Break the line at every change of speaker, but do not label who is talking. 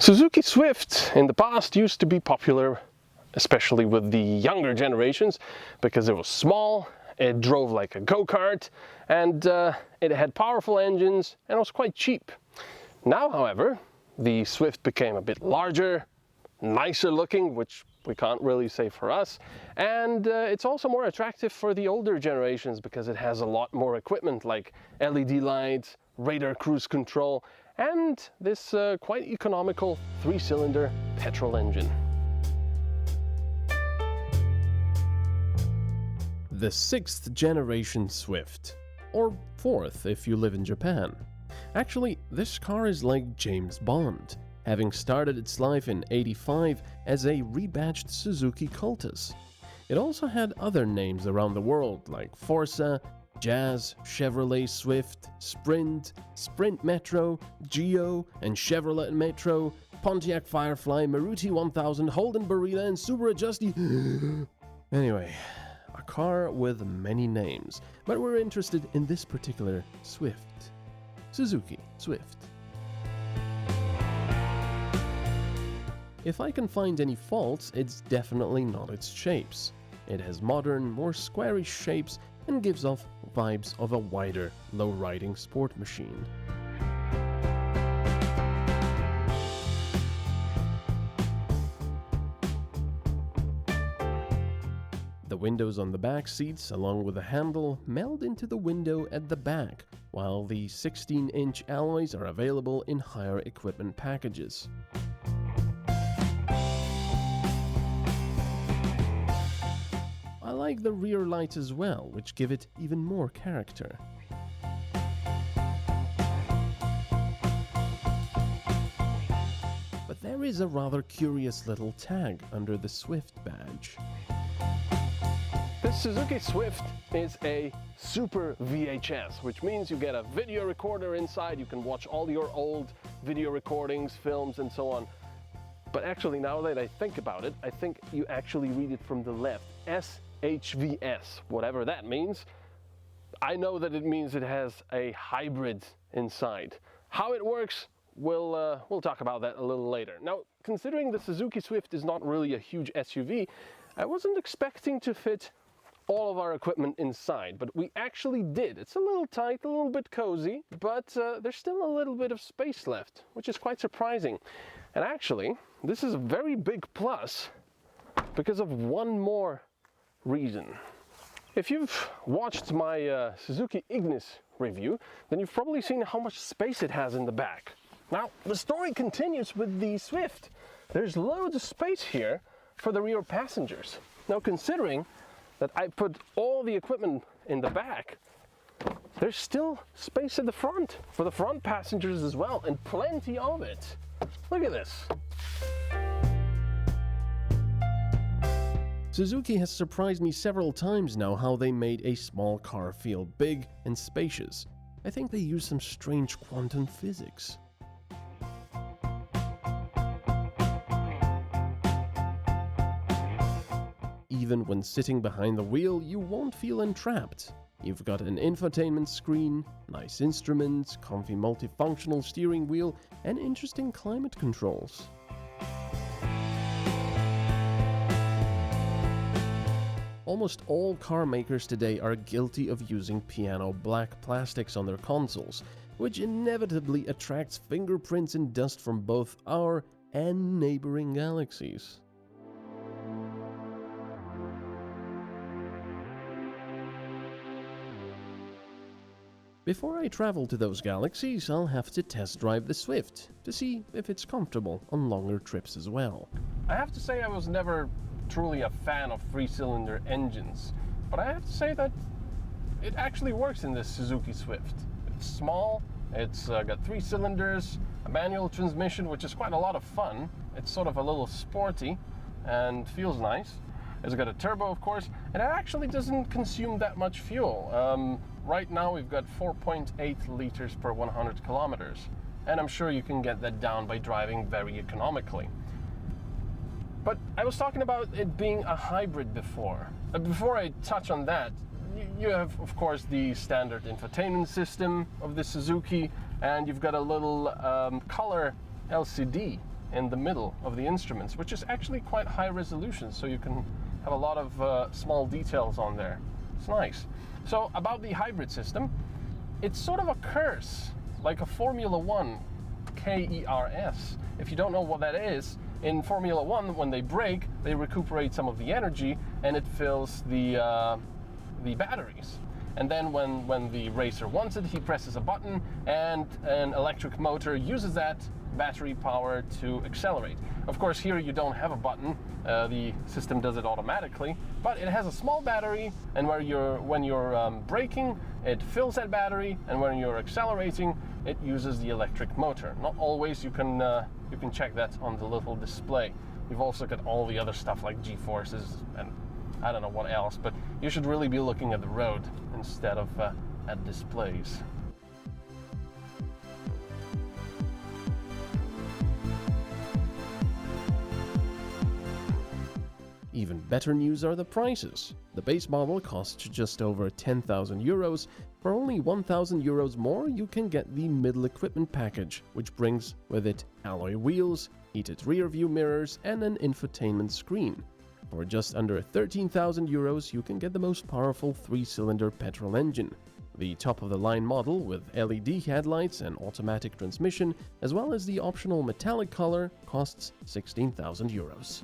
Suzuki Swift in the past used to be popular, especially with the younger generations, because it was small, it drove like a go-kart, and it had powerful engines and it was quite cheap. Now, however, the Swift became a bit larger, nicer looking, which we can't really say for us, and it's also more attractive for the older generations because it has a lot more equipment like LED lights, radar cruise control, and this quite economical 3-cylinder petrol engine. The 6th generation Swift, or 4th if you live in Japan. Actually, this car is like James Bond, having started its life in '85 as a rebadged Suzuki Cultus. It also had other names around the world like Forsa, Jazz, Chevrolet Swift, Sprint, Sprint Metro, Geo and Chevrolet Metro, Pontiac Firefly, Maruti 1000, Holden, Barina and Subaru Justy. Anyway, a car with many names, but we're interested in this particular Swift. Suzuki Swift. If I can find any faults, it's definitely not its shapes. It has modern, more squarish shapes and gives off vibes of a wider, low-riding sport machine. The windows on the back seats, along with the handle, meld into the window at the back, while the 16-inch alloys are available in higher equipment packages. I like the rear lights as well, which give it even more character. But there is a rather curious little tag under the Swift badge. This Suzuki Swift is a Super VHS, which means you get a video recorder inside, you can watch all your old video recordings, films and so on. But actually, now that I think about it, I think you actually read it from the left. SHVS, whatever that means. I know that it means it has a hybrid inside. How it works, we'll talk about that a little later. Now, considering the Suzuki Swift is not really a huge SUV, I wasn't expecting to fit all of our equipment inside, but we actually did. It's a little tight, a little bit cozy, but there's still a little bit of space left, which is quite surprising. And actually, this is a very big plus because of one more reason. If you've watched my Suzuki Ignis review, then you've probably seen how much space it has in the back. Now, the story continues with the Swift. There's loads of space here for the rear passengers. Now, considering that I put all the equipment in the back, there's still space at the front for the front passengers as well, and plenty of it. Look at this. Suzuki has surprised me several times now how they made a small car feel big and spacious. I think they used some strange quantum physics. Even when sitting behind the wheel, you won't feel entrapped. You've got an infotainment screen, nice instruments, comfy multifunctional steering wheel, and interesting climate controls. Almost all car makers today are guilty of using piano black plastics on their consoles, which inevitably attracts fingerprints and dust from both our and neighboring galaxies. Before I travel to those galaxies, I'll have to test drive the Swift to see if it's comfortable on longer trips as well. I have to say I was never truly a fan of 3-cylinder engines, but I have to say that it actually works in this Suzuki Swift. It's small, it's got 3 cylinders, a manual transmission, which is quite a lot of fun. It's sort of a little sporty and feels nice. It's got a turbo, of course, and it actually doesn't consume that much fuel. Right now we've got 4.8 liters per 100 kilometers, and I'm sure you can get that down by driving very economically. But I was talking about it being a hybrid before. Before I touch on that, you have, of course, the standard infotainment system of the Suzuki, and you've got a little color LCD in the middle of the instruments, which is actually quite high resolution, so you can have a lot of small details on there. It's nice. So about the hybrid system, it's sort of a curse, like a Formula One KERS. If you don't know what that is, in Formula One, when they brake, they recuperate some of the energy and it fills the batteries. And then when the racer wants it, he presses a button and an electric motor uses that battery power to accelerate. Of course, here you don't have a button. The system does it automatically, but it has a small battery, and when you're braking, it fills that battery, and when you're accelerating, it uses the electric motor. Not always. You can check that on the little display. You've also got all the other stuff like G-forces and I don't know what else, but you should really be looking at the road instead of at displays. Even better news are the prices. The base model costs just over 10,000 euros. For only 1,000 euros more, you can get the middle equipment package, which brings with it alloy wheels, heated rear view mirrors, and an infotainment screen. For just under 13,000 euros, you can get the most powerful 3-cylinder petrol engine. The top-of-the-line model with LED headlights and automatic transmission, as well as the optional metallic color, costs 16,000 euros.